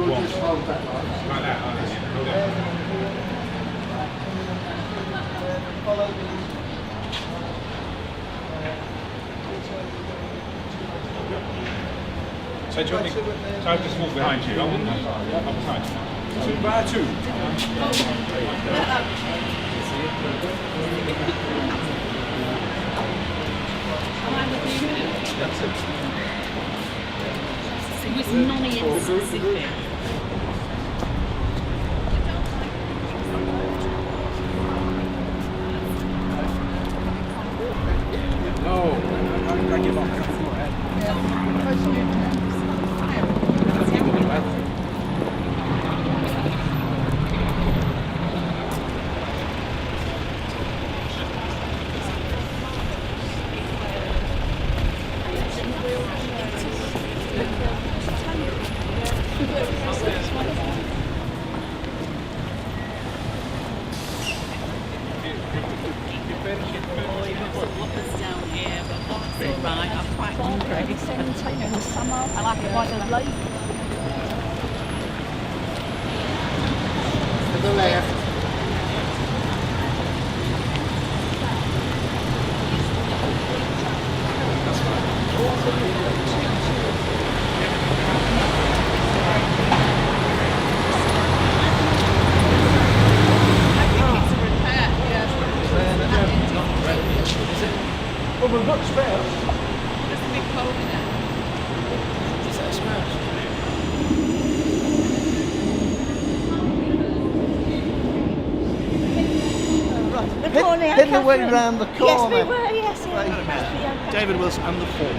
we'll just hold that line. Like that, hold it. Follow these. So do you want me to just walk behind you? I'm behind you. So bar 2. It was non-specific. No, I give up. To the left. Well, we've got spares. There's a big hole in it. Is that spares? Hidden away round the corner. Yes, we were, yes. David Wilson and the fourth.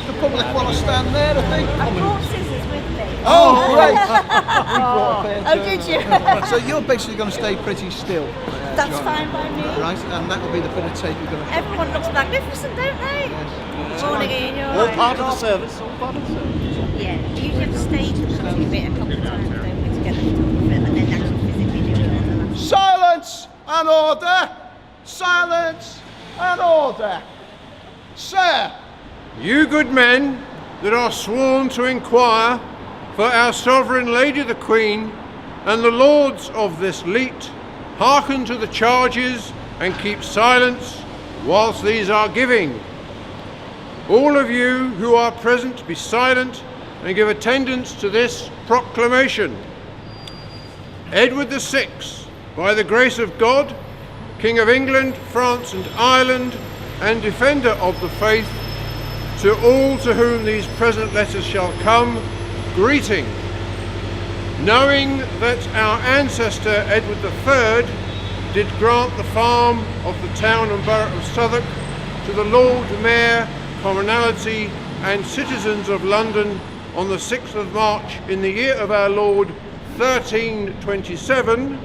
The public want to stand there, I think. I brought scissors with me. Oh, great! We brought a pair Oh, too. did you? So you're basically going to stay pretty still. That's John. fine by me. Right, and that will be the bit of tape you're going to... Everyone looks magnificent, don't they? Yes. Morning, Ian, you're All right. part of the service. All part of the service. Yeah, you usually have to stage the country bit a couple of times, don't we, to get them to talk of it, and then actually physically do it. Silence and order! Silence and order! Sir! You good men that are sworn to inquire for our sovereign lady the Queen and the lords of this leet, hearken to the charges and keep silence whilst these are giving. All of you who are present be silent and give attendance to this proclamation. Edward VI, by the grace of God, King of England, France and Ireland, and defender of the faith, to all to whom these present letters shall come, greeting. Knowing that our ancestor Edward III did grant the farm of the town and borough of Southwark to the Lord Mayor, Commonalty and citizens of London on the 6th of March in the year of our Lord 1327,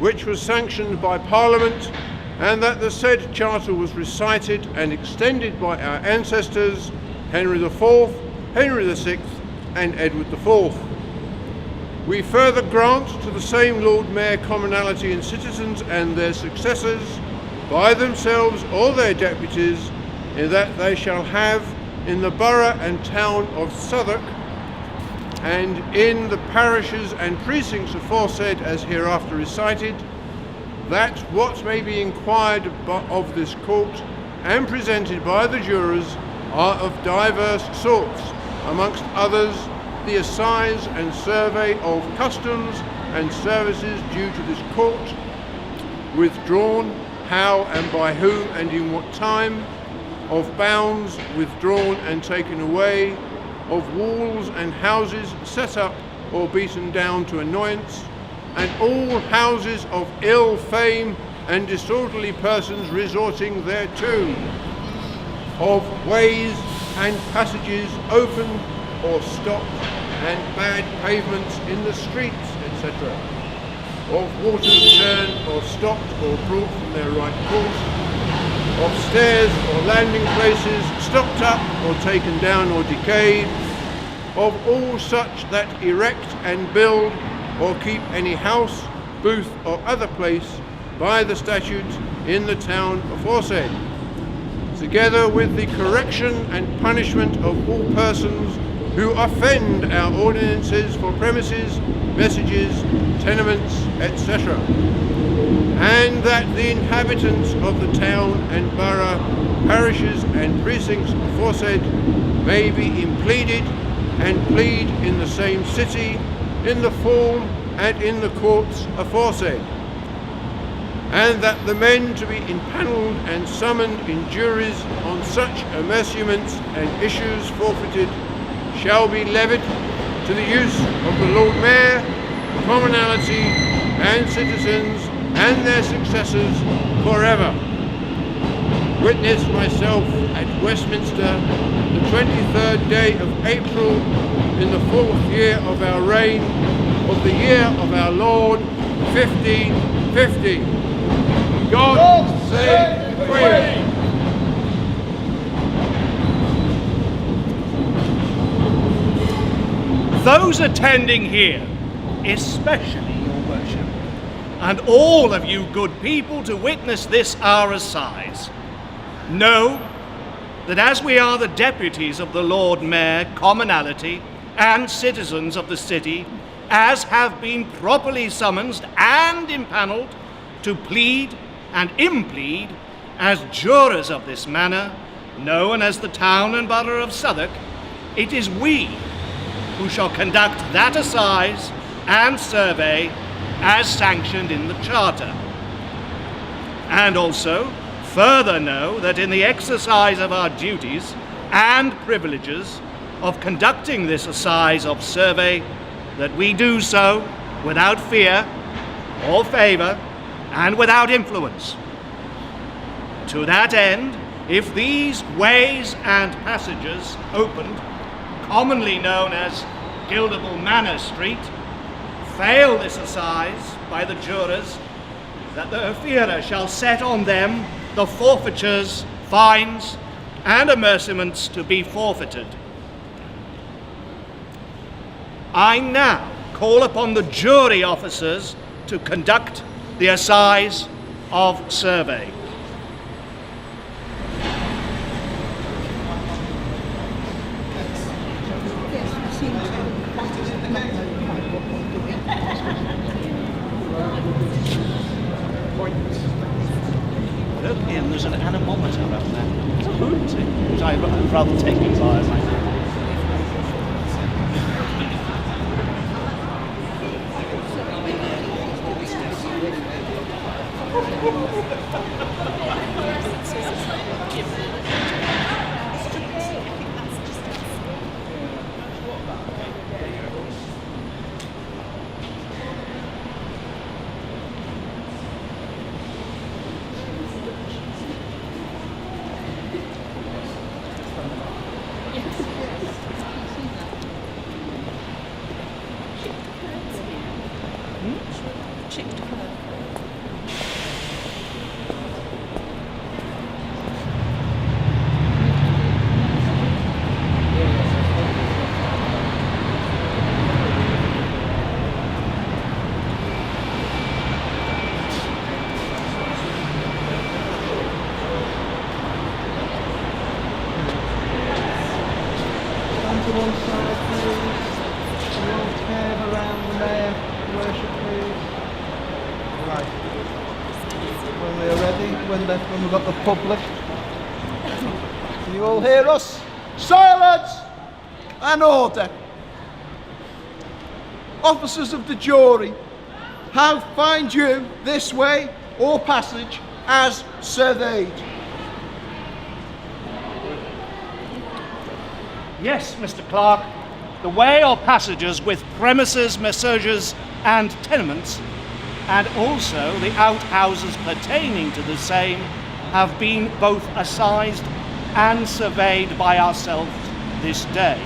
which was sanctioned by Parliament, and that the said charter was recited and extended by our ancestors Henry IV, Henry VI and Edward IV. We further grant to the same Lord Mayor, Commonalty and citizens and their successors, by themselves or their deputies, in that they shall have in the borough and town of Southwark and in the parishes and precincts aforesaid as hereafter recited, that what may be inquired of this court and presented by the jurors are of diverse sorts, amongst others the assize and survey of customs and services due to this court, withdrawn, how and by whom and in what time, of bounds withdrawn and taken away, of walls and houses set up or beaten down to annoyance, and all houses of ill fame and disorderly persons resorting thereto, of ways and passages open or stopped, and bad pavements in the streets, etc., of waters turned or stopped or brought from their right course, of stairs or landing places stopped up or taken down or decayed, of all such that erect and build or keep any house, booth or other place by the statute in the town aforesaid, together with the correction and punishment of all persons who offend our ordinances for premises, messages, tenements, etc., and that the inhabitants of the town and borough, parishes and precincts aforesaid may be impleaded and plead in the same city, in the form and in the courts aforesaid, and that the men to be impanelled and summoned in juries on such amerciaments and issues forfeited shall be levied to the use of the Lord Mayor, commonalty and citizens and their successors forever. Witness myself at Westminster the 23rd day of April in the 4th year of our reign of the year of our Lord 1550. God save the Queen! Those attending here, especially your worship, and all of you good people to witness this our assize, know that as we are the deputies of the Lord Mayor, commonalty, and citizens of the city, as have been properly summoned and impanelled to plead and implead as jurors of this manor, known as the town and borough of Southwark, it is we who shall conduct that assize and survey as sanctioned in the Charter. And also, further know that in the exercise of our duties and privileges of conducting this assize of survey, that we do so without fear or favour and without influence. To that end, if these ways and passages opened, commonly known as Guildable Manor Street, fail this assize by the jurors, that the offerer shall set on them the forfeitures, fines, and amercements to be forfeited. I now call upon the jury officers to conduct the assize of survey. And there's an anemometer up there. It's a lunatic, which I'd rather take as I to one side, please. You all curve around the mayor, worship, please. Right. When we are ready, when we've got the public. Can you all hear us? Silence and order. Officers of the jury, how find you this way or passage as surveyed? Yes, Mr. Clerk, the way or passages with premises, messages, and tenements, and also the outhouses pertaining to the same, have been both assized and surveyed by ourselves this day.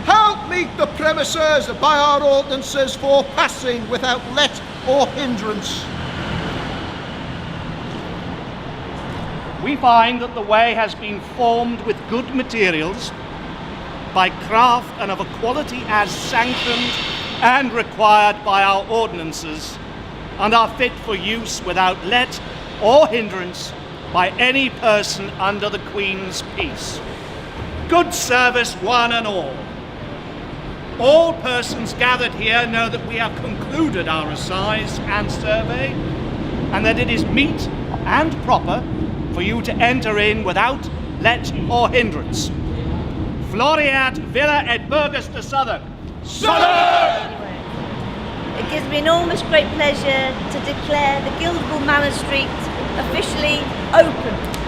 How meet the premises by our ordinances for passing without let or hindrance? We find that the way has been formed with good materials, by craft and of a quality as sanctioned and required by our ordinances, and are fit for use without let or hindrance by any person under the Queen's peace. Good service, one and all. All persons gathered here know that we have concluded our assize and survey, and that it is meet and proper for you to enter in without let or hindrance. Floreat Villa et Burgess de Southwark. Southwark! It gives me enormous great pleasure to declare the Guildable Manor Street officially open.